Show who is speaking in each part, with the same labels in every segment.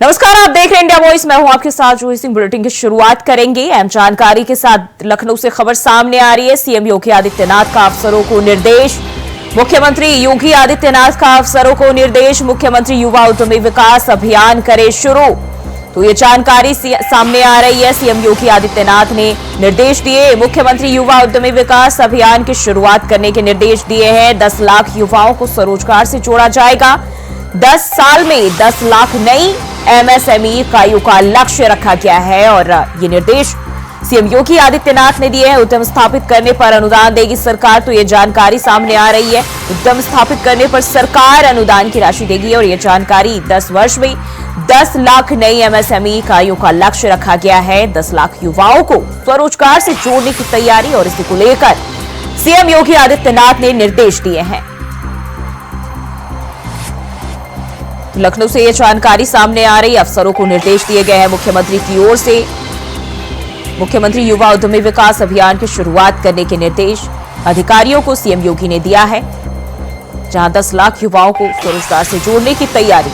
Speaker 1: नमस्कार, आप देख रहे हैं इंडिया वॉइस। मैं हूं आपके साथ जूही सिंह। बुलेटिन की शुरुआत करेंगे अहम जानकारी के साथ। लखनऊ से खबर सामने आ रही है। सीएम योगी आदित्यनाथ का अफसरों को निर्देश। मुख्यमंत्री योगी आदित्यनाथ का अफसरों को निर्देश। मुख्यमंत्री युवा उद्यमी विकास अभियान करे शुरू। तो ये जानकारी सामने आ रही है। सीएम योगी आदित्यनाथ ने निर्देश दिए। मुख्यमंत्री युवा उद्यमी विकास अभियान की शुरुआत करने के निर्देश दिए हैं। 10 लाख युवाओं को स्वरोजगार से जोड़ा जाएगा। 10 साल में 10 लाख नई एमएसएमई इकाइयों का लक्ष्य रखा गया है और ये निर्देश सीएम योगी आदित्यनाथ ने दिए हैं। उद्यम स्थापित करने पर अनुदान देगी सरकार। तो ये जानकारी सामने आ रही है। उद्यम स्थापित करने पर सरकार अनुदान की राशि देगी और ये जानकारी 10 वर्ष में 10 लाख नई एमएसएमई इकाइयों का लक्ष्य रखा गया है। 10 लाख युवाओं को स्वरोजगार से जोड़ने की तैयारी और इसी को लेकर सीएम योगी आदित्यनाथ ने निर्देश दिए हैं। लखनऊ से ये जानकारी सामने आ रही। अफसरों को निर्देश दिए गए हैं मुख्यमंत्री की ओर से। मुख्यमंत्री युवा उद्यमी विकास अभियान की शुरुआत करने के निर्देश अधिकारियों को सीएम योगी ने दिया है, जहां 10 लाख युवाओं को स्वरोजगार से जोड़ने की तैयारी।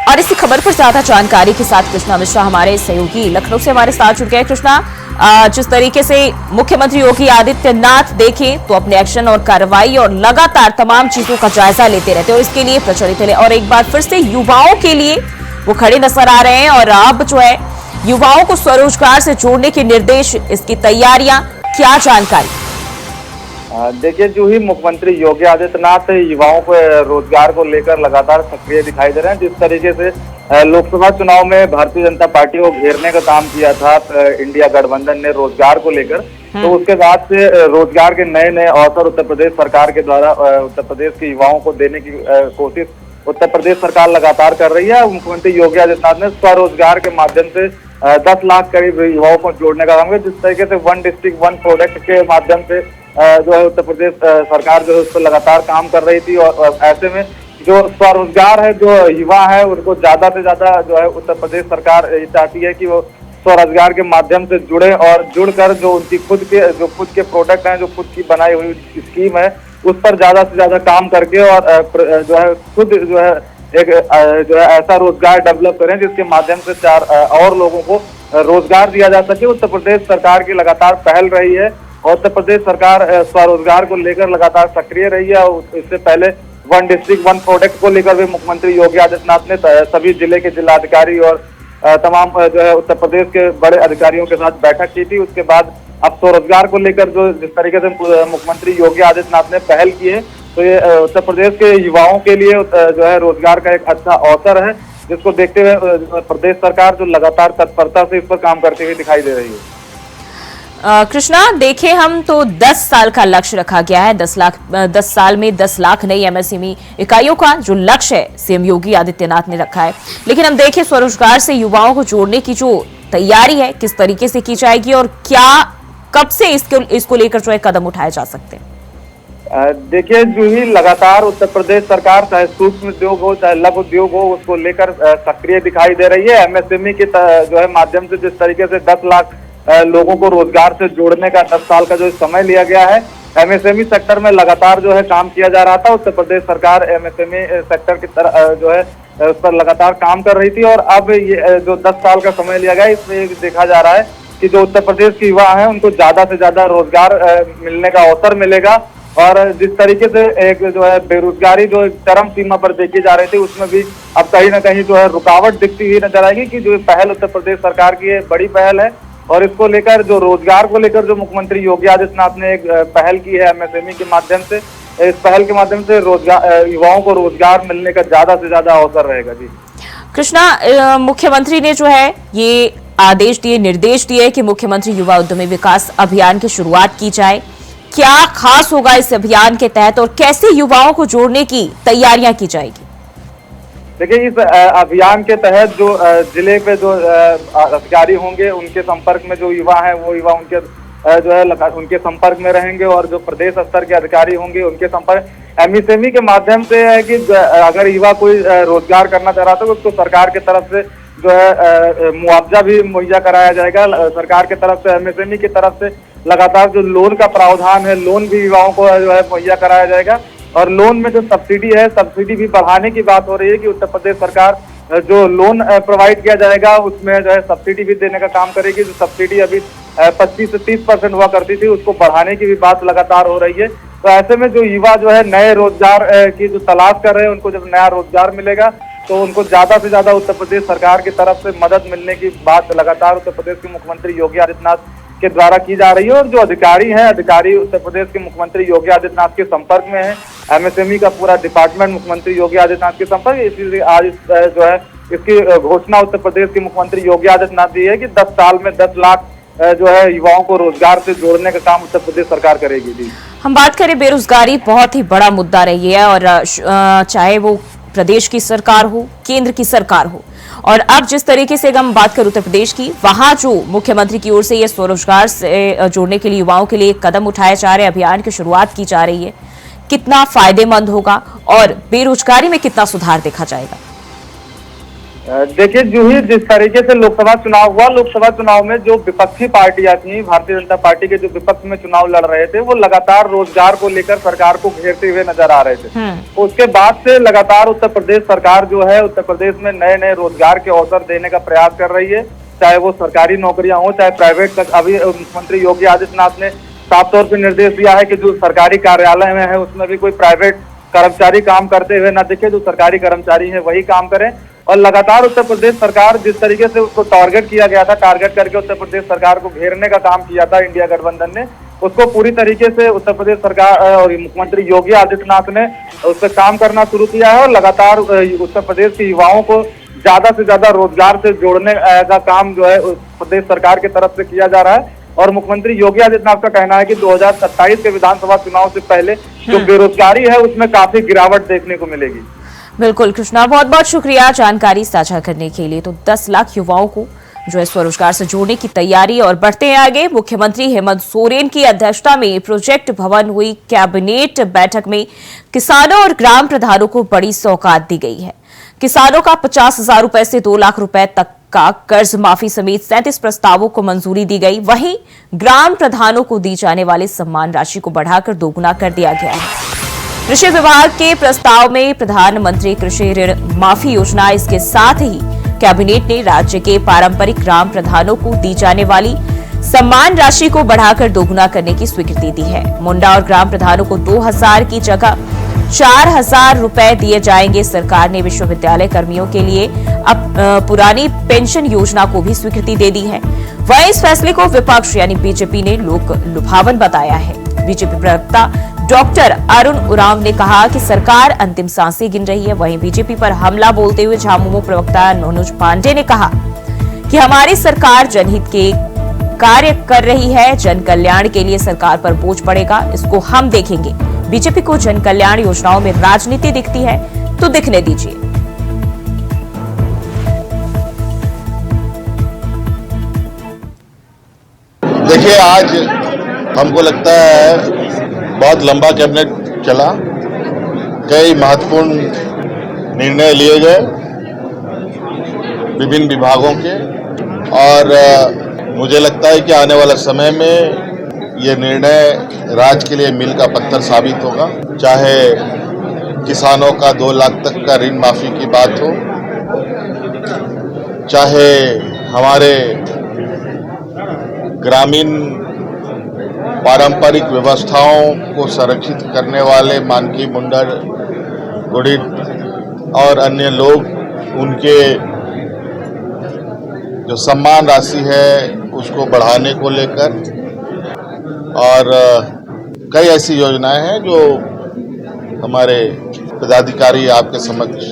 Speaker 1: और इसी खबर पर ज्यादा जानकारी के साथ कृष्णा मिश्रा हमारे सहयोगी लखनऊ से हमारे साथ जुड़ गए। कृष्णा, जिस तरीके से मुख्यमंत्री योगी आदित्यनाथ देखें तो अपने एक्शन और कार्रवाई और लगातार तमाम चीजों का जायजा लेते रहते हैं और इसके लिए प्रचलित है और एक बार फिर से युवाओं के लिए वो खड़े नजर आ रहे हैं और अब जो है युवाओं को स्वरोजगार से जोड़ने के निर्देश, इसकी तैयारियां, क्या जानकारी?
Speaker 2: देखिए जूही, मुख्यमंत्री योगी आदित्यनाथ युवाओं को रोजगार को लेकर लगातार सक्रिय दिखाई दे रहे हैं। जिस तरीके से लोकसभा चुनाव में भारतीय जनता पार्टी को घेरने का काम किया था इंडिया गठबंधन ने रोजगार को लेकर, तो उसके बाद से रोजगार के नए नए अवसर उत्तर प्रदेश सरकार के द्वारा उत्तर प्रदेश के युवाओं को देने की कोशिश उत्तर प्रदेश सरकार लगातार कर रही है। मुख्यमंत्री योगी आदित्यनाथ ने स्वरोजगार के माध्यम से 10 लाख करीब युवाओं को जोड़ने का काम किया। जिस तरीके से 1 डिस्ट्रिक्ट 1 प्रोडक्ट के माध्यम से जो है उत्तर प्रदेश सरकार जो है उस पर लगातार काम कर रही थी और ऐसे में जो स्वरोजगार है, जो युवा है, उनको ज्यादा से ज्यादा जो है उत्तर प्रदेश सरकार चाहती है कि वो स्वरोजगार के माध्यम से जुड़े और जुड़कर जो उनकी खुद के प्रोडक्ट हैं, जो खुद की बनाई हुई स्कीम है, उस पर ज्यादा से ज्यादा काम करके और जो है खुद जो है एक जो है ऐसा रोजगार डेवलप करें जिसके माध्यम से 4 और लोगों को रोजगार दिया जा सके। उत्तर प्रदेश सरकार की लगातार पहल रही है और उत्तर प्रदेश सरकार स्वरोजगार को लेकर लगातार सक्रिय रही है। इससे पहले 1 डिस्ट्रिक्ट 1 प्रोडक्ट को लेकर भी मुख्यमंत्री योगी आदित्यनाथ ने सभी जिले के जिलाधिकारी और तमाम जो है उत्तर प्रदेश के बड़े अधिकारियों के साथ बैठक की थी। उसके बाद अब स्वरोजगार को लेकर जो जिस तरीके से मुख्यमंत्री योगी आदित्यनाथ ने पहल की है, तो ये उत्तर प्रदेश के युवाओं के लिए जो है रोजगार का एक अच्छा अवसर है, जिसको देखते हुए प्रदेश सरकार जो लगातार तत्परता से इस पर काम करती हुई दिखाई दे रही है।
Speaker 1: कृष्णा, देखें हम तो 10 साल का लक्ष्य रखा गया है। 10 साल में 10 लाख नई एमएसएमई इकाइयों का जो लक्ष्य है सीएम योगी आदित्यनाथ ने रखा है। लेकिन हम देखें स्वरोजगार से युवाओं को जोड़ने की जो तैयारी है किस तरीके से की जाएगी और क्या कब से इसको लेकर जो है कदम उठाए जा सकते हैं?
Speaker 2: देखिए जूही, लगातार उत्तर प्रदेश सरकार चाहे सूक्ष्म उद्योग हो चाहे लघु उद्योग हो, उसको लेकर सक्रिय दिखाई दे रही है। एमएसएमई के जो है माध्यम से जिस तरीके से 10 लाख लोगों को रोजगार से जोड़ने का 10 साल का जो समय लिया गया है, एमएसएमई सेक्टर में लगातार जो है काम किया जा रहा था। उत्तर प्रदेश सरकार एमएसएमई सेक्टर की तरह जो है उस पर लगातार काम कर रही थी और अब ये जो 10 साल का समय लिया गया, इसमें देखा जा रहा है कि जो उत्तर प्रदेश के युवा हैं उनको ज्यादा से ज्यादा रोजगार मिलने का अवसर मिलेगा। और जिस तरीके से एक जो है बेरोजगारी जो चरम सीमा पर देखी जा रही थी, उसमें भी अब कहीं ना कहीं जो है रुकावट दिखती हुई नजर आएगी कि जो पहल उत्तर प्रदेश सरकार की बड़ी पहल है और इसको लेकर जो रोजगार को लेकर जो मुख्यमंत्री योगी आदित्यनाथ ने एक पहल की है एमएसएमई के माध्यम से, इस पहल के माध्यम से रोजगार युवाओं को रोजगार मिलने का ज्यादा से ज्यादा अवसर रहेगा। जी
Speaker 1: कृष्णा, मुख्यमंत्री ने जो है ये आदेश दिए, निर्देश दिए कि मुख्यमंत्री युवा उद्यमी विकास अभियान की शुरुआत की जाए। क्या खास होगा इस अभियान के तहत और कैसे युवाओं को जोड़ने की तैयारियां की जाएगी?
Speaker 2: देखिए, इस अभियान के तहत जो जिले पे जो अधिकारी होंगे उनके संपर्क में जो युवा हैं वो युवा उनके जो है उनके संपर्क में रहेंगे और जो प्रदेश स्तर के अधिकारी होंगे उनके संपर्क एमएसएमई के माध्यम से है कि अगर युवा कोई रोजगार करना चाह रहा था तो उसको सरकार की तरफ से जो है मुआवजा भी मुहैया कराया जाएगा। सरकार की तरफ से एमएसएमई की तरफ से लगातार जो लोन का प्रावधान है, लोन भी युवाओं को जो है मुहैया कराया जाएगा। और लोन में जो सब्सिडी है, सब्सिडी भी बढ़ाने की बात हो रही है कि उत्तर प्रदेश सरकार जो लोन प्रोवाइड किया जाएगा उसमें जो है सब्सिडी भी देने का काम करेगी। जो सब्सिडी अभी 25 से 30% हुआ करती थी, उसको बढ़ाने की भी बात लगातार हो रही है। तो ऐसे में जो युवा जो है नए रोजगार की जो तलाश कर रहे हैं, उनको जब नया रोजगार मिलेगा तो उनको ज्यादा से ज्यादा उत्तर प्रदेश सरकार की तरफ से मदद मिलने की बात लगातार उत्तर प्रदेश के मुख्यमंत्री योगी आदित्यनाथ के द्वारा की जा रही है। और जो अधिकारी हैं, अधिकारी उत्तर प्रदेश के मुख्यमंत्री योगी आदित्यनाथ के संपर्क में है। एमएसएमई का पूरा डिपार्टमेंट मुख्यमंत्री योगी आदित्यनाथ के संपर्क, इसीलिए आज जो है इसकी घोषणा उत्तर प्रदेश के मुख्यमंत्री योगी आदित्यनाथ दी है कि 10 साल में 10 लाख जो है युवाओं को रोजगार से जोड़ने का काम उत्तर प्रदेश सरकार करेगी। जी,
Speaker 1: हम बात करें, बेरोजगारी बहुत ही बड़ा मुद्दा रही है और चाहे वो प्रदेश की सरकार हो, केंद्र की सरकार हो, और अब जिस तरीके से हम बात करें उत्तर प्रदेश की, वहां जो मुख्यमंत्री की ओर से ये स्वरोजगार से जोड़ने के लिए युवाओं के लिए कदम उठाए जा रहे हैं, अभियान की शुरुआत की जा रही है, कितना फायदेमंद होगा और बेरोजगारी में कितना सुधार देखा जाएगा?
Speaker 2: देखिए, जो ही जिस तरीके से लोकसभा चुनाव हुआ, लोकसभा चुनाव में जो विपक्षी पार्टियां थी, भारतीय जनता पार्टी के जो विपक्ष में चुनाव लड़ रहे थे, वो लगातार रोजगार को लेकर सरकार को घेरते हुए नजर आ रहे थे। उसके बाद से लगातार उत्तर प्रदेश सरकार जो है उत्तर प्रदेश में नए नए रोजगार के अवसर देने का प्रयास कर रही है, चाहे वो सरकारी नौकरियां हो, चाहे प्राइवेट तक। अभी मुख्यमंत्री योगी आदित्यनाथ ने साफ तौर पर निर्देश दिया है कि जो सरकारी कार्यालय में है उसमें भी कोई प्राइवेट कर्मचारी काम करते हुए न दिखे, जो सरकारी कर्मचारी है वही काम करें। और लगातार उत्तर प्रदेश सरकार जिस तरीके से उसको टारगेट किया गया था, टारगेट करके उत्तर प्रदेश सरकार को घेरने का काम किया था इंडिया गठबंधन ने, उसको पूरी तरीके से उत्तर प्रदेश सरकार और मुख्यमंत्री योगी आदित्यनाथ ने उस पर काम करना शुरू किया है। और लगातार उत्तर प्रदेश के युवाओं को ज्यादा से ज्यादा रोजगार से जोड़ने का काम जो है प्रदेश सरकार की तरफ से किया जा रहा है। और मुख्यमंत्री योगी आदित्यनाथ का कहना है कि 2027 के विधानसभा चुनाव से पहले जो बेरोजगारी है उसमें काफी गिरावट देखने को मिलेगी।
Speaker 1: बिल्कुल कृष्णा, बहुत बहुत शुक्रिया जानकारी साझा करने के लिए। तो 10 लाख युवाओं को जो है स्वरोजगार से जोड़ने की तैयारी। और बढ़ते हैं आगे, मुख्यमंत्री हेमंत सोरेन की अध्यक्षता में प्रोजेक्ट भवन हुई कैबिनेट बैठक में किसानों और ग्राम प्रधानों को बड़ी सौगात दी गई है। किसानों का 50,000 रुपए से 2 लाख रुपए तक का कर्ज माफी समेत 37 प्रस्तावों को मंजूरी दी गई। वहीं ग्राम प्रधानों को दी जाने वाली सम्मान राशि को बढ़ाकर दोगुना कर दिया गया है। कृषि विभाग के प्रस्ताव में प्रधानमंत्री कृषि ऋण माफी योजना, इसके साथ ही कैबिनेट ने राज्य के पारंपरिक ग्राम प्रधानों को दी जाने वाली सम्मान राशि को बढ़ाकर दोगुना करने की स्वीकृति दी है। मुंडा और ग्राम प्रधानों को 2,000 की जगह 4,000 रुपए दिए जाएंगे। सरकार ने विश्वविद्यालय कर्मियों के लिए अब पुरानी पेंशन योजना को भी स्वीकृति दे दी है। वहीं इस फैसले को विपक्ष यानी बीजेपी ने लोक लुभावन बताया है। बीजेपी प्रवक्ता डॉक्टर अरुण उरांव ने कहा कि सरकार अंतिम सांसें गिन रही है। वहीं बीजेपी पर हमला बोलते हुए झामुमो प्रवक्ता मनोज पांडे ने कहा कि हमारी सरकार जनहित के कार्य कर रही है, जन कल्याण के लिए सरकार पर बोझ पड़ेगा, इसको हम देखेंगे। बीजेपी को जन कल्याण योजनाओं में राजनीति दिखती है तो दिखने दीजिए।
Speaker 3: देखिए, आज हमको लगता है बहुत लंबा कैबिनेट चला, कई महत्वपूर्ण निर्णय लिए गए विभिन्न विभागों के, और मुझे लगता है कि आने वाला समय में ये निर्णय राज्य के लिए मील का पत्थर साबित होगा। चाहे किसानों का 2 लाख तक का ऋण माफी की बात हो, चाहे हमारे ग्रामीण पारंपरिक व्यवस्थाओं को संरक्षित करने वाले मानकी, मुंडर, गुड़ित और अन्य लोग, उनके जो सम्मान राशि है उसको बढ़ाने को लेकर, और कई ऐसी योजनाएं हैं जो हमारे पदाधिकारी आपके समक्ष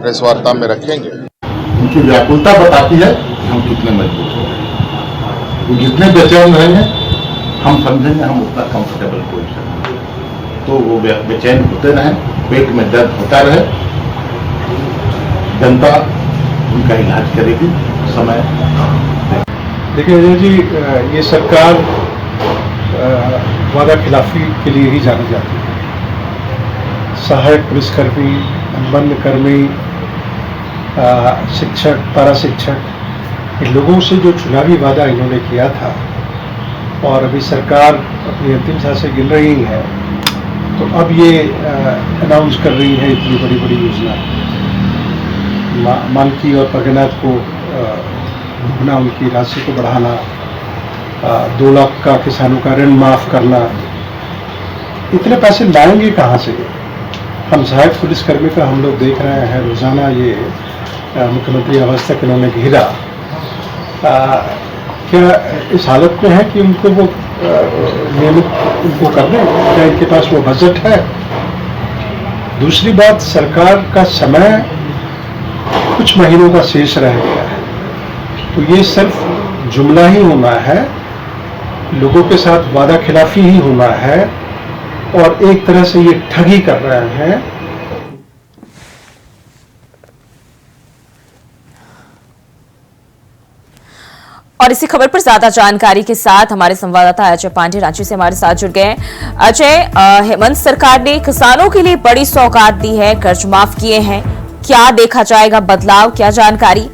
Speaker 3: प्रेस वार्ता में रखेंगे।
Speaker 4: उनकी व्याकुलता बताती है कि हम कितने मजबूत हैं। वो जितने बेचैन रहेंगे हम समझेंगे हम उतना कंफर्टेबल पोजिशन में, तो वो बेचैन होते रहें, पेट में दर्द होता रहे, जनता उनका इलाज करेगी। समय
Speaker 5: देखिए अजय जी, ये सरकार वादा खिलाफी के लिए ही जानी जाती है। सहायक पुलिसकर्मी, अनुबंध कर्मी, शिक्षक, पारा शिक्षक, इन लोगों से जो चुनावी वादा इन्होंने किया था और अभी सरकार अपनी अंतिम सांसें गिन रही है, तो अब ये अनाउंस कर रही है इतनी बड़ी बड़ी योजना, मानकी और परगनाथ को दुगना उनकी राशि को बढ़ाना, 2 लाख का किसानों का ऋण माफ करना। इतने पैसे लाएंगे कहाँ से? हम सहायक पुलिसकर्मी का हम लोग देख रहे हैं रोजाना, ये मुख्यमंत्री आवास तक इन्होंने घेरा। क्या इस हालत में है कि उनको वो नियमित उनको कर दें? क्या इनके पास वो बजट है? दूसरी बात, सरकार का समय कुछ महीनों का शेष रह गया है, तो ये सिर्फ जुमला ही होना है, लोगों के साथ वादा खिलाफी ही होना है, और एक तरह से ये ठगी कर रहे हैं।
Speaker 1: और इसी खबर पर ज्यादा जानकारी के साथ हमारे संवाददाता अजय पांडे रांची से हमारे साथ जुड़ गए हैं। अजय, हेमंत सरकार ने किसानों के लिए बड़ी सौगात दी है, कर्ज माफ किए हैं, क्या देखा जाएगा बदलाव, क्या जानकारी?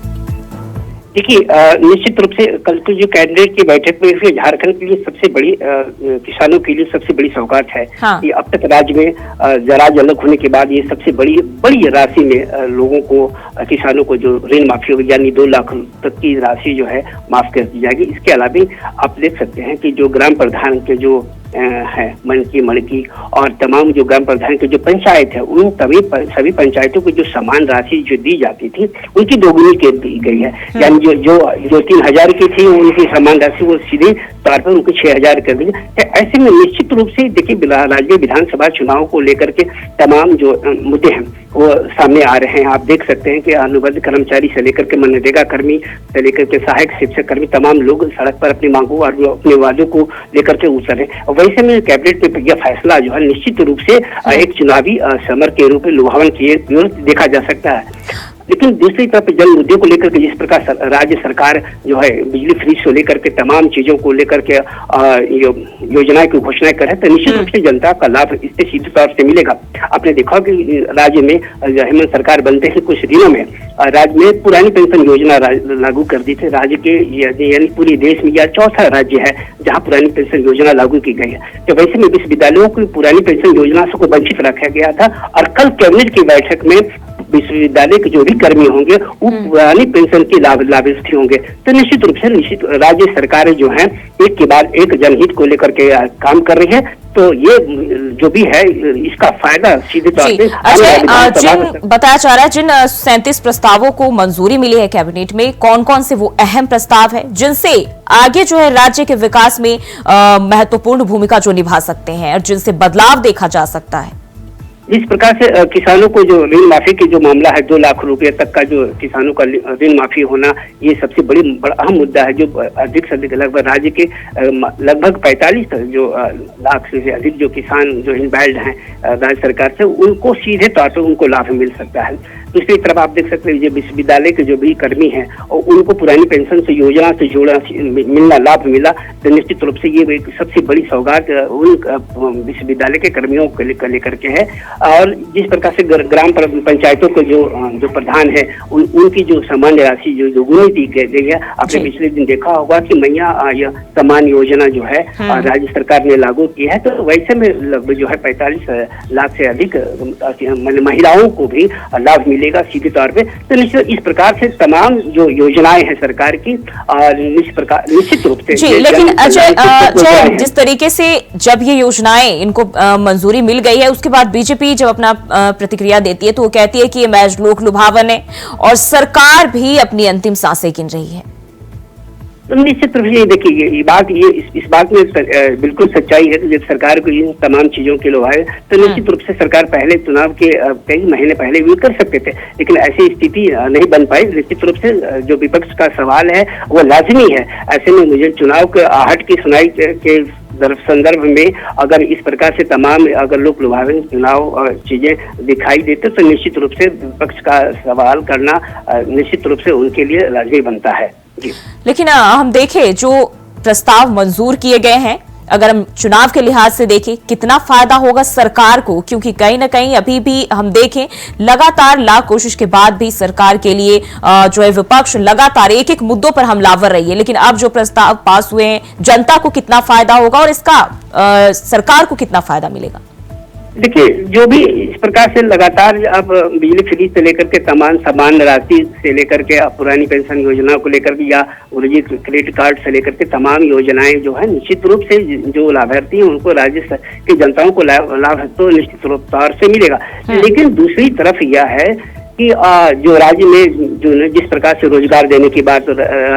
Speaker 6: देखिए, निश्चित रूप से कल की जो कैबिनेट की बैठक में झारखंड के लिए सबसे बड़ी किसानों के लिए सबसे बड़ी सौगात है।
Speaker 1: हाँ।
Speaker 6: ये अब तक राज्य में राज्य अलग होने के बाद ये सबसे बड़ी राशि में लोगों को, किसानों को जो ऋण माफी होगी, यानी 2 लाख तक की राशि जो है माफ कर दी जाएगी। इसके अलावा आप देख सकते हैं कि जो ग्राम प्रधान के जो है मनकी मणकी और तमाम जो ग्राम प्रधान के जो पंचायत है, उन सभी पंचायतों को जो समान राशि जो दी जाती थी उनकी दोगुनी कर दी गई है। यानी जो 3000 की थी उनकी समान राशि वो सीधे तौर पर उनको 6000 कर दी। ऐसे में निश्चित रूप से देखिए, राज्य विधानसभा चुनाव को लेकर के तमाम जो मुद्दे हैं वो सामने आ रहे हैं। आप देख सकते हैं कि अनुबंध कर्मचारी से लेकर के मनरेगा कर्मी से लेकर के सहायक शिक्षक कर्मी तमाम लोग सड़क पर अपनी मांगों और अपने वादों को लेकर के उतरे। वैसे में कैबिनेट में यह फैसला जो है निश्चित रूप से एक चुनावी समर के रूप में लुभावन किए देखा जा सकता है। लेकिन दूसरी तरफ जल मुद्दे को लेकर के जिस प्रकार राज्य सरकार जो है बिजली फ्री से लेकर के तमाम चीजों को लेकर के योजनाएं की घोषणाएं कर है, तो निश्चित रूप से जनता का लाभ इससे सीधे तौर से मिलेगा। आपने देखा कि राज्य में हेमंत सरकार बनते ही कुछ दिनों में राज्य में पुरानी पेंशन योजना लागू कर दी थी। राज्य के यानी पूरे देश में यह चौथा राज्य है जहाँ पुरानी पेंशन योजना लागू की गई है। तो वैसे में विश्वविद्यालयों को पुरानी पेंशन योजना से वंचित रखा गया था, और कल कैबिनेट की बैठक में विश्वविद्यालय के जो भी कर्मी होंगे वो पुरानी पेंशन के लाभार्थी होंगे। तो निश्चित रूप से राज्य सरकारें जो हैं एक के बाद एक जनहित को लेकर के काम कर रही है। तो ये जो भी है इसका फायदा सीधे तौर पे
Speaker 1: बताया जा रहा है। जिन 37 प्रस्तावों को मंजूरी मिली है कैबिनेट में, कौन कौन से वो अहम प्रस्ताव है जिनसे आगे जो है राज्य के विकास में महत्वपूर्ण भूमिका जो निभा सकते हैं और जिनसे बदलाव देखा जा सकता है?
Speaker 6: जिस प्रकार से किसानों को जो ऋण माफी की जो मामला है, 2 लाख रुपए तक का जो किसानों का ऋण माफी होना, ये सबसे बड़ा अहम मुद्दा है। जो अधिक से अधिक लगभग राज्य के लगभग 45 जो लाख से अधिक जो किसान जो इनवाइल्ड हैं राज्य सरकार से, उनको सीधे तौर पर उनको लाभ मिल सकता है। दूसरी तरफ आप देख सकते हैं जो विश्वविद्यालय के जो भी कर्मी हैं और उनको पुरानी पेंशन से योजना से जोड़ा मिलना, लाभ मिला, तो निश्चित रूप से ये एक सबसे बड़ी सौगात उन विश्वविद्यालय के कर्मियों को लेकर के है। और जिस प्रकार से ग्राम पंचायतों को जो प्रधान है उनकी जो सामान्य राशि जो दोगुनी दी गई है। आपने पिछले दिन देखा होगा कि मैया समान योजना जो है राज्य सरकार ने लागू की है। तो वैसे में लगभग जो है 45 लाख से अधिक महिलाओं को भी लाभ मिलेगा सीधे तौर पे। तो निश्चित इस प्रकार से तमाम जो योजनाएं हैं सरकार की निश्चित रूप से
Speaker 1: जी। लेकिन अजय, जिस तरीके से जब ये योजनाएं इनको मंजूरी मिल गई है, उसके बाद बीजेपी जब अपना प्रतिक्रिया देती है तो वो कहती है कि ये महज लोक लुभावन है और सरकार भी अपनी अंतिम सांसें गिन रही है।
Speaker 6: तो निश्चित रूप से देखिए इस बात में बिल्कुल सच्चाई है कि जब सरकार को इन तमाम चीजों के लोभाए, तो निश्चित रूप से सरकार पहले चुनाव के कई महीने पहले भी कर सकते थे, लेकिन ऐसी स्थिति नहीं बन पाई। निश्चित रूप से जो विपक्ष का सवाल है वो लाजमी है। ऐसे में मुझे चुनाव के आहट की सुनाई के संदर्भ में अगर इस प्रकार से तमाम अगर लोक लुभावन चुनाव चीजें दिखाई देते तो निश्चित रूप से विपक्ष का सवाल करना निश्चित रूप से उनके लिए लाजमी बनता है।
Speaker 1: लेकिन हम देखें जो प्रस्ताव मंजूर किए गए हैं अगर हम चुनाव के लिहाज से देखें कितना फायदा होगा सरकार को, क्योंकि कहीं ना कहीं अभी भी हम देखें लगातार लाख कोशिश के बाद भी सरकार के लिए जो है विपक्ष लगातार एक एक मुद्दों पर हमलावर रही है, लेकिन अब जो प्रस्ताव पास हुए हैं जनता को कितना फायदा होगा और इसका सरकार को कितना फायदा मिलेगा?
Speaker 6: देखिए, जो भी इस प्रकार से लगातार अब बिजली फ्री से लेकर के तमाम समान राशि से लेकर के पुरानी पेंशन योजना को लेकर के या उर्जित क्रेडिट कार्ड से लेकर के तमाम योजनाएं जो है निश्चित रूप से जो लाभार्थी हैं उनको राज्य की जनताओं को लाभ तो निश्चित रूप से मिलेगा। लेकिन दूसरी तरफ यह है कि जो राज्य में जो जिस प्रकार से रोजगार देने की बात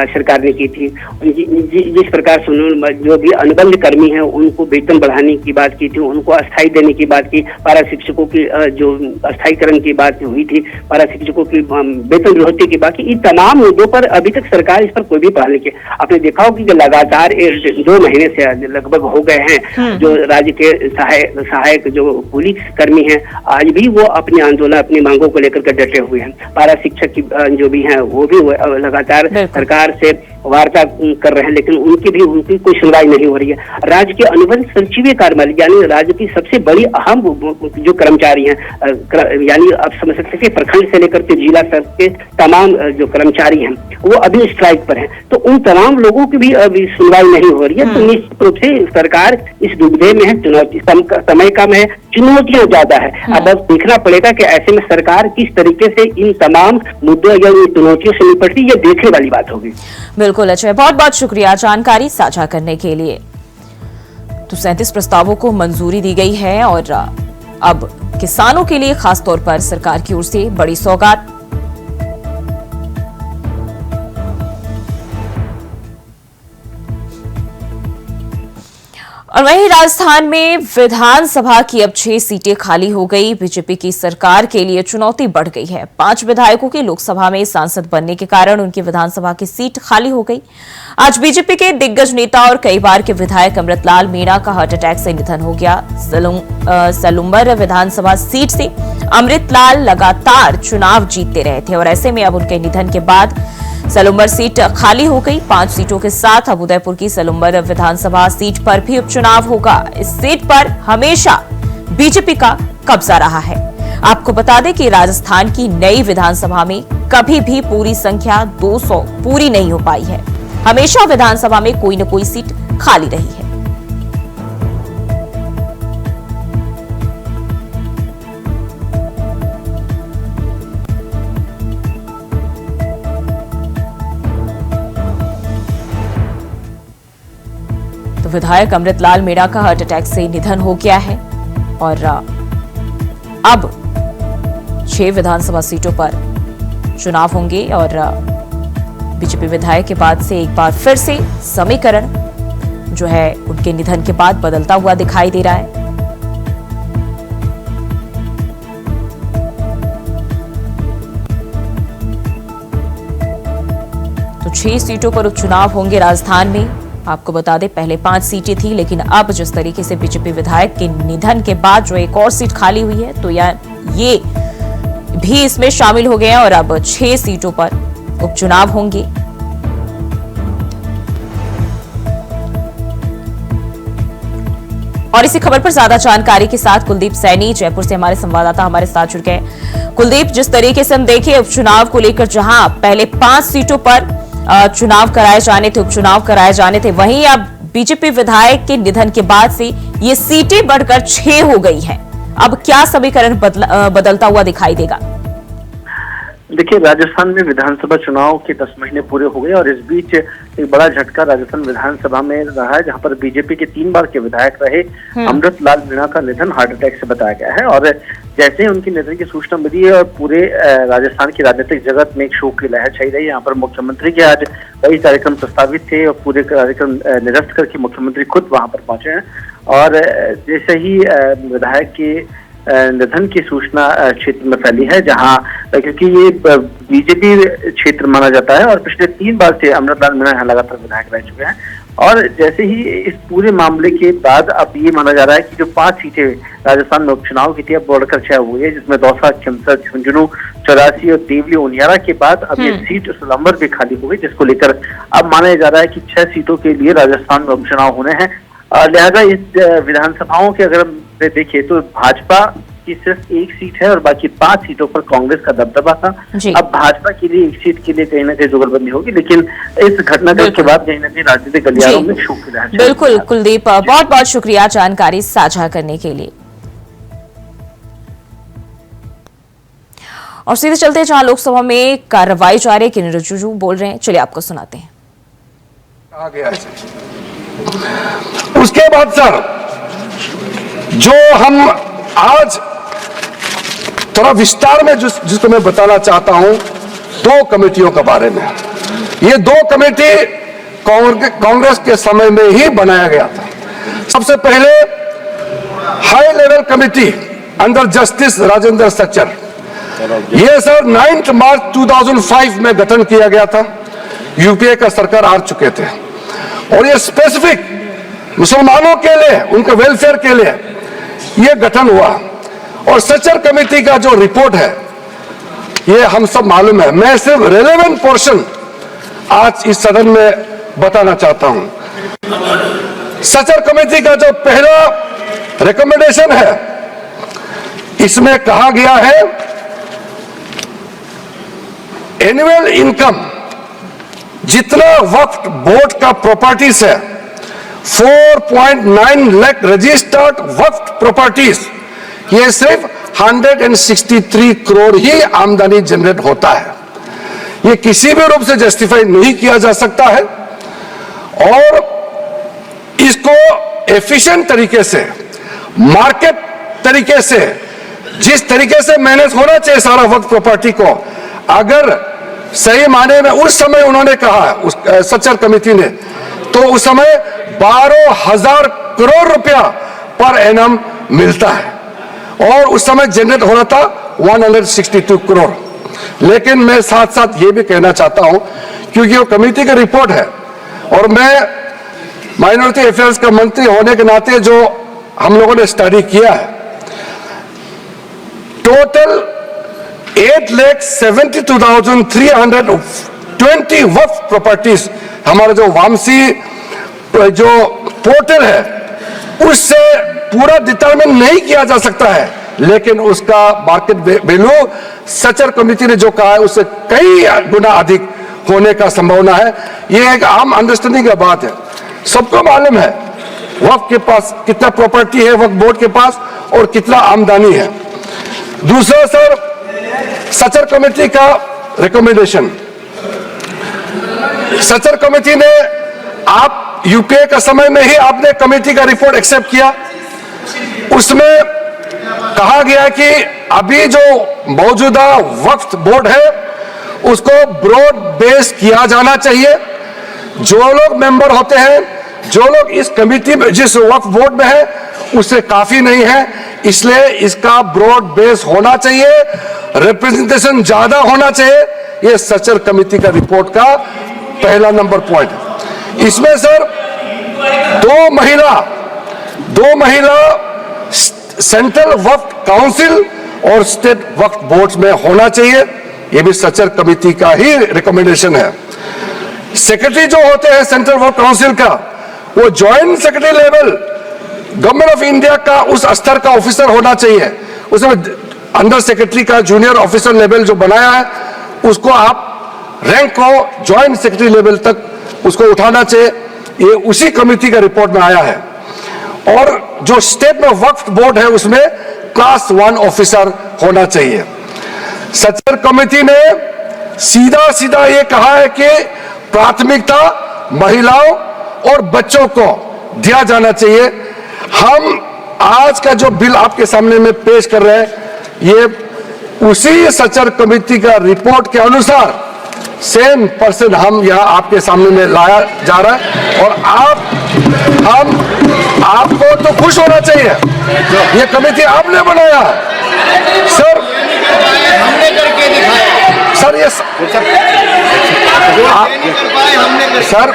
Speaker 6: सरकार ने की थी, जिस प्रकार से जो भी अनुबंध कर्मी हैं उनको वेतन बढ़ाने की बात की थी, उनको अस्थायी देने की बात की, पारा शिक्षकों की जो अस्थायीकरण की बात हुई थी, पारा शिक्षकों की वेतन वृद्धि की बात की, इन तमाम मुद्दों पर अभी तक सरकार इस पर कोई भी पहल नहीं की। आपने देखा हो कि लगातार 2 महीने से लगभग हो गए हैं जो राज्य के सहायक जो पुलिस कर्मी हैं आज भी वो अपने आंदोलन अपनी मांगों को लेकर के हुए हैं। पारा शिक्षक की जो भी हैं वो भी लगातार सरकार से वार्ता कर रहे हैं, लेकिन उनकी कोई सुनवाई नहीं हो रही है। राज्य के अनुबंध संजीव कार्यालय यानी राज्य की सबसे बड़ी अहम जो कर्मचारी हैं, यानी आप समझ सकते हैं प्रखंड से लेकर के जिला स्तर के तमाम जो कर्मचारी हैं वो अभी स्ट्राइक पर हैं, तो उन तमाम लोगों की भी अभी सुनवाई नहीं हो रही है। तो निश्चित रूप से सरकार इस दुविधा में है, चुनौती समय कम है, चुनौतियां ज्यादा है। अब देखना पड़ेगा कि ऐसे में सरकार किस तरीके से इन तमाम मुद्दों या इन चुनौतियों से निपटती, ये देखने वाली बात होगी।
Speaker 1: बिल्कुल अच्छा, बहुत बहुत शुक्रिया जानकारी साझा करने के लिए। तो 37 प्रस्तावों को मंजूरी दी गई है और अब किसानों के लिए खासतौर पर सरकार की ओर से बड़ी सौगात। और वहीं राजस्थान में विधानसभा की अब 6 सीटें खाली हो गई। बीजेपी की सरकार के लिए चुनौती बढ़ गई है। 5 विधायकों की लोकसभा में सांसद बनने के कारण उनकी विधानसभा की सीट खाली हो गई। आज बीजेपी के दिग्गज नेता और कई बार के विधायक अमृतलाल मीणा का हार्ट अटैक से निधन हो गया। सलूम्बर विधानसभा सीट से अमृतलाल लगातार चुनाव जीतते रहे थे और ऐसे में अब उनके निधन के बाद सलूम्बर सीट खाली हो गई। 5 सीटों के साथ अब उदयपुर की सलूम्बर विधानसभा सीट पर भी उपचुनाव होगा। इस सीट पर हमेशा बीजेपी का कब्जा रहा है। आपको बता दें कि राजस्थान की नई विधानसभा में कभी भी पूरी संख्या 200 पूरी नहीं हो पाई है। हमेशा विधानसभा में कोई न कोई सीट खाली रही है। विधायक अमृतलाल मीणा का हार्ट अटैक से निधन हो गया है और अब 6 विधानसभा सीटों पर चुनाव होंगे और बीजेपी विधायक के बाद से एक बार फिर से समीकरण जो है उनके निधन के बाद बदलता हुआ दिखाई दे रहा है। तो 6 सीटों पर उपचुनाव होंगे राजस्थान में। आपको बता दें पहले 5 सीटें थी, लेकिन अब जिस तरीके से बीजेपी विधायक के निधन के बाद जो एक और सीट खाली हुई है तो ये भी इसमें शामिल हो गए हैं और अब 6 सीटों पर उपचुनाव होंगे। और इसी खबर पर ज्यादा जानकारी के साथ कुलदीप सैनी जयपुर से हमारे संवाददाता हमारे साथ जुड़ गए। कुलदीप, जिस तरीके से हम देखें उपचुनाव को लेकर जहां पहले 5 सीटों पर चुनाव कराए जाने थे, उपचुनाव कराए जाने थे, वहीं अब बीजेपी विधायक के निधन के बाद से ये सीटें बढ़कर 6 हो गई हैं। अब क्या समीकरण बदलता हुआ दिखाई देगा?
Speaker 7: देखिए, राजस्थान में विधानसभा चुनाव के 10 महीने पूरे हो गए और इस बीच एक बड़ा झटका राजस्थान विधानसभा में रहा है, जहां पर बीजेपी के 3 बार के विधायक रहे अमृतलाल मीणा का निधन हार्ट अटैक से बताया गया है। और जैसे ही उनके निधन की सूचना मिली है और पूरे राजस्थान की राजनीतिक जगत में एक शोक की लहर छाई रही है। यहाँ पर मुख्यमंत्री के आज कई कार्यक्रम प्रस्तावित थे और पूरे कार्यक्रम निरस्त करके मुख्यमंत्री खुद वहां पर पहुंचे हैं। और जैसे ही विधायक के निधन की सूचना क्षेत्र में फैली है, जहां क्योंकि ये बीजेपी क्षेत्र माना जाता है और पिछले 3 बार से अमृतलाल मीणा यहाँ लगातार विधायक रह चुके हैं। और जैसे ही इस पूरे मामले के बाद अब ये माना जा रहा है कि जो 5 सीटें राजस्थान में उपचुनाव की थी अब बढ़कर 6 हुई है, जिसमें दौसा, खिमसर, झुंझुनू, चौरासी और देवली उनियारा के बाद अब ये सीट सलूम्बर भी खाली हो गई, जिसको लेकर अब माना जा रहा है कि 6 सीटों के लिए राजस्थान में उपचुनाव होने हैं। लिहाजा इस विधानसभाओं के अगर हम देखिए तो भाजपा की सिर्फ एक सीट है और बाकी 5 सीटों पर कांग्रेस का दबदबा था। अब भाजपा के लिए एक सीट के लिए कहीं ना कहीं जुगलबंदी होगी, लेकिन इस घटनाक्रम के बाद कहीं ना कहीं राजनीतिक गलियारों में शोक की लहर।
Speaker 1: बिल्कुल कुलदीप, बहुत बहुत शुक्रिया जानकारी साझा करने के लिए। और सीधे चलते हैं जहां लोकसभा में कार्रवाई जारी है, किरण रिजिजू बोल रहे हैं, चलिए आपको सुनाते हैं।
Speaker 8: कहा गया है उसके बाद सर जो हम आज थोड़ा विस्तार में जिसको मैं बताना चाहता हूं 2 कमेटियों के बारे में। ये 2 कमेटी कांग्रेस के समय में ही बनाया गया था। सबसे पहले high level committee under justice Rajendra Sachar, ये सर 9 मार्च 2005 में गठन किया गया था। यूपीए का सरकार आ चुके थे और ये स्पेसिफिक मुसलमानों के लिए, उनके वेलफेयर के लिए ये गठन हुआ। और सच्चर कमेटी का जो रिपोर्ट है ये हम सब मालूम है। मैं सिर्फ रेलेवेंट पोर्शन आज इस सदन में बताना चाहता हूं। सच्चर कमेटी का जो पहला रिकमेंडेशन है इसमें कहा गया है एनुअल इनकम जितना वक्फ बोर्ड का प्रॉपर्टीज है 4.9 लाख रजिस्टर्ड वक्फ प्रॉपर्टीज, ये सिर्फ 163 करोड़ ही आमदनी जनरेट होता है। ये किसी भी रूप से जस्टिफाई नहीं किया जा सकता है और इसको एफिशिएंट तरीके से, मार्केट तरीके से, जिस तरीके से मैनेज होना चाहिए सारा वक्फ प्रॉपर्टी को, अगर सही माने में उस समय उन्होंने कहा उस सच्चर कमेटी ने, तो उस समय 12,000 करोड़ रुपया पर एनम मिलता है और उस समय जनरेट हो रहा था 162 करोड़। लेकिन मैं साथ साथ ये भी कहना चाहता हूं क्योंकि वो कमेटी की रिपोर्ट है और मैं माइनॉरिटी अफेयर्स का मंत्री होने के नाते जो हम लोगों ने स्टडी किया है, टोटल 8,72,320 वक्फ प्रॉपर्टीज हमारा जो वामसी जो पोर्टल है उससे पूरा डिटरमिन नहीं किया जा सकता है, लेकिन उसका मार्केट वैल्यू सच्चर कमेटी ने जो कहा है उससे कई गुना अधिक होने का संभावना है। यह एक आम अंडरस्टैंडिंग का बात है, सबको मालूम है वक्फ के पास कितना प्रॉपर्टी है, वक्फ बोर्ड के पास और कितना आमदनी है। दूसरा सर सच्चर कमेटी का रिकमेंडेशन, सच्चर कमेटी ने, आप यूपीए का समय में ही आपने कमेटी का रिपोर्ट एक्सेप्ट किया, उसमें कहा गया कि अभी जो मौजूदा वक्फ बोर्ड है उसको ब्रॉड बेस किया जाना चाहिए। जो लोग मेंबर होते हैं, जो लोग इस कमेटी में, जिस वक्फ बोर्ड में है उससे काफी नहीं है, इसलिए इसका ब्रॉड बेस होना चाहिए, रिप्रेजेंटेशन ज्यादा होना चाहिए। यह सच्चर कमेटी का रिपोर्ट का पहला नंबर पॉइंट है। इसमें सर 2 महिला सेंट्रल वक्फ काउंसिल और स्टेट वक्फ बोर्ड में होना चाहिए, यह भी सच्चर कमेटी का ही रिकमेंडेशन है। सेक्रेटरी जो होते हैं सेंट्रल वक्फ काउंसिल का, वो joint secretary level government of India का उस स्तर का ऑफिसर होना चाहिए। उसमें अंडर सेक्रेटरी का जूनियर ऑफिसर लेवल जो बनाया है उसको आप रैंक को ज्वाइंट सेक्रेटरी लेवल तक उसको उठाना चाहिए, ये उसी कमेटी का रिपोर्ट में आया है। और जो स्टेट में वक्फ बोर्ड है उसमें क्लास 1 ऑफिसर होना चाहिए। सच्चर कमेटी ने सीधा सीधा ये कहा है कि प्राथमिकता महिलाओं और बच्चों को दिया जाना चाहिए। हम आज का जो बिल आपके सामने में पेश कर रहे हैं ये उसी सच्चर कमेटी का रिपोर्ट के अनुसार सेम पर्सन हम यहाँ आपके सामने में लाया जा रहा है और आपको तो खुश होना चाहिए, ये कमेटी आपने बनाया सर, हमने करके दिखाया सर। ये सर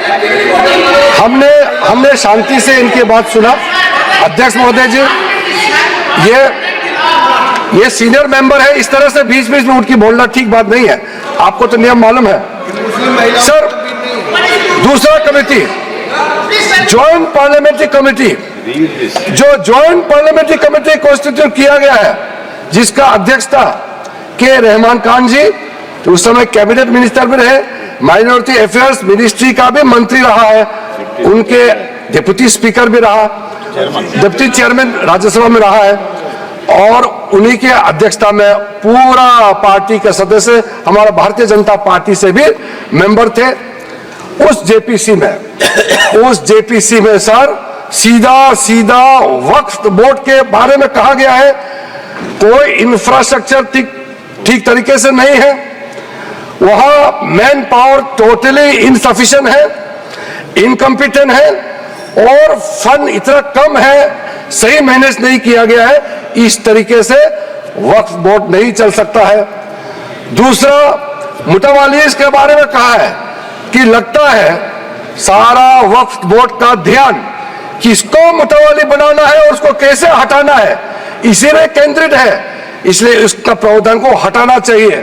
Speaker 8: हमने शांति से इनकी बात सुना। अध्यक्ष महोदय जी, ये सीनियर मेंबर है, इस तरह से बीच बीच में उठ के बोलना ठीक बात नहीं है, आपको तो नियम मालूम है सर। दूसरा कमेटी ज्वाइंट पार्लियामेंट्री कमेटी, जो ज्वाइंट पार्लियामेंट्री कमेटी कॉन्स्टिट्यूट किया गया है, जिसका अध्यक्षता के रहमान खान जी, उस समय कैबिनेट मिनिस्टर भी रहे, माइनॉरिटी अफेयर्स मिनिस्ट्री का भी मंत्री रहा है, उनके डिप्टी स्पीकर भी रहा, डिप्टी चेयरमैन राज्यसभा में रहा है, और उन्हीं के अध्यक्षता में पूरा पार्टी के सदस्य हमारा भारतीय जनता पार्टी से भी मेंबर थे। उस जेपीसी में सर सीधा वक्फ बोर्ड के बारे में कहा गया है, कोई इंफ्रास्ट्रक्चर ठीक तरीके से नहीं है, वहां मैन पावर टोटली इनसफिशिएंट है, इनकम्पिटेंट है, और फंड इतना कम है, सही मैनेज नहीं किया गया है। इस तरीके से वक्फ बोर्ड नहीं चल सकता है। दूसरा, मुतवालीस के बारे में कहा है कि लगता है सारा वक्फ बोर्ड का ध्यान किसको मुतवाली बनाना है और उसको कैसे हटाना है, इसी में केंद्रित है, इसलिए उसका प्रावधान को हटाना चाहिए।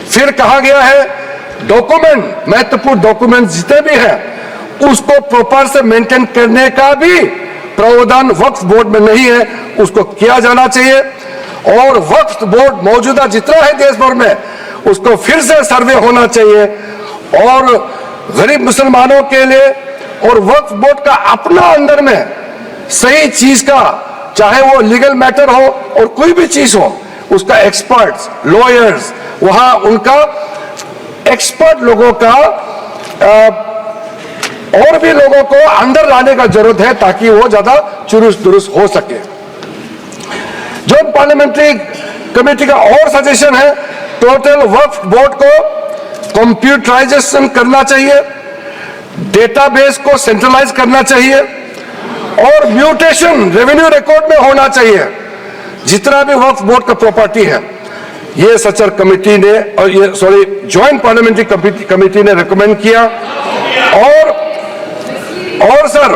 Speaker 8: फिर कहा गया है डॉक्यूमेंट, महत्वपूर्ण डॉक्यूमेंट जितने भी हैं उसको प्रॉपर से मेंटेन करने का भी प्रावधान वक्फ बोर्ड में नहीं है, उसको किया जाना चाहिए। और वक्फ बोर्ड मौजूदा जितना है देश भर में, उसको फिर से सर्वे होना चाहिए, और गरीब मुसलमानों के लिए और वक्फ बोर्ड का अपना अंदर में सही चीज का, चाहे वो लीगल मैटर हो और कोई भी चीज हो, उसका एक्सपर्ट्स, लॉयर्स, वहां उनका एक्सपर्ट लोगों का और भी लोगों को अंदर लाने का जरूरत है, ताकि वो ज्यादा चुरुस्त दुरुस्त हो सके। जो पार्लियामेंट्री कमेटी का और सजेशन है, टोटल वक्फ बोर्ड को कंप्यूटराइजेशन करना चाहिए, डेटाबेस को सेंट्रलाइज करना चाहिए, और म्यूटेशन रेवेन्यू रिकॉर्ड में होना चाहिए जितना भी वक्फ बोर्ड का प्रॉपर्टी है। ये सचर कमेटी ने, और ये ज्वाइंट पार्लियामेंट्री कमेटी ने रिकमेंड किया। और सर,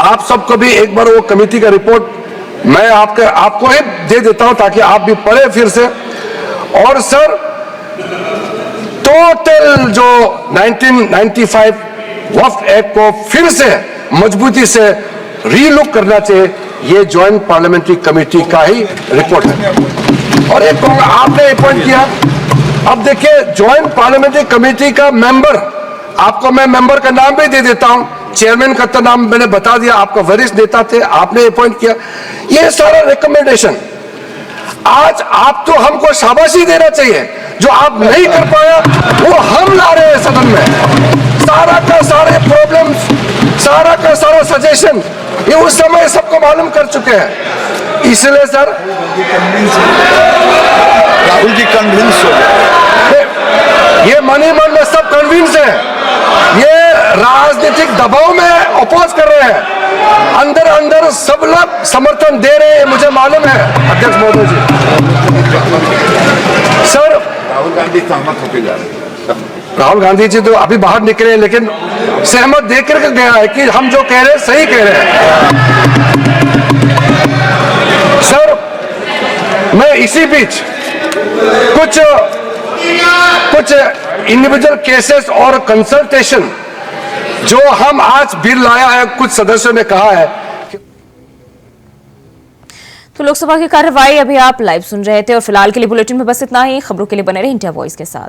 Speaker 8: आप सबको भी एक बार वो कमेटी का रिपोर्ट मैं आपको ही दे देता हूं, ताकि आप भी पढ़े फिर से। और सर, टोटल जो 1995 वक्फ एक्ट को फिर से मजबूती से रीलुक करना चाहिए, ये ज्वाइंट पार्लियामेंट्री कमेटी का ही रिपोर्ट है। और एक आपने अपॉइंट किया, अब देखिए ज्वाइंट पार्लियामेंट्री कमेटी का मेंबर, आपको मैं मेंबर का नाम भी दे देता हूं, चेयरमैन का तो नाम मैंने बता दिया, आपका वरिष्ठ नेता थे, आपने अपॉइंट किया। ये सारा रिकमेंडेशन आज आप तो हमको शाबाशी देना चाहिए, जो आप नहीं कर पाया वो हम ला रहे हैं सदन में। सारा का सारे प्रॉब्लम्स, सारा का सारा सजेशन ये उस समय सबको मालूम कर चुके हैं। इसलिए सर,
Speaker 4: राहुल जी कन्विंस हो गए,
Speaker 8: ये मन ही मन में सब कन्विंस है, ये राजनीतिक दबाव में अपोज कर रहे हैं, अंदर अंदर सब लोग समर्थन दे रहे हैं, मुझे मालूम है अध्यक्ष महोदय जी। सर,
Speaker 4: राहुल गांधी सहमत होकर जा रहे हैं,
Speaker 8: राहुल गांधी जी तो अभी बाहर निकले, लेकिन सहमत देकर के गया है कि हम जो कह रहे हैं सही कह रहे हैं। सर, मैं इसी बीच कुछ इंडिविजुअल केसेस और कंसल्टेशन जो हम आज बिल लाया है, कुछ सदस्यों ने कहा है।
Speaker 1: तो लोकसभा की कार्यवाही अभी आप लाइव सुन रहे थे, और फिलहाल के लिए बुलेटिन में बस इतना ही। खबरों के लिए बने रहे इंडिया वॉइस के साथ।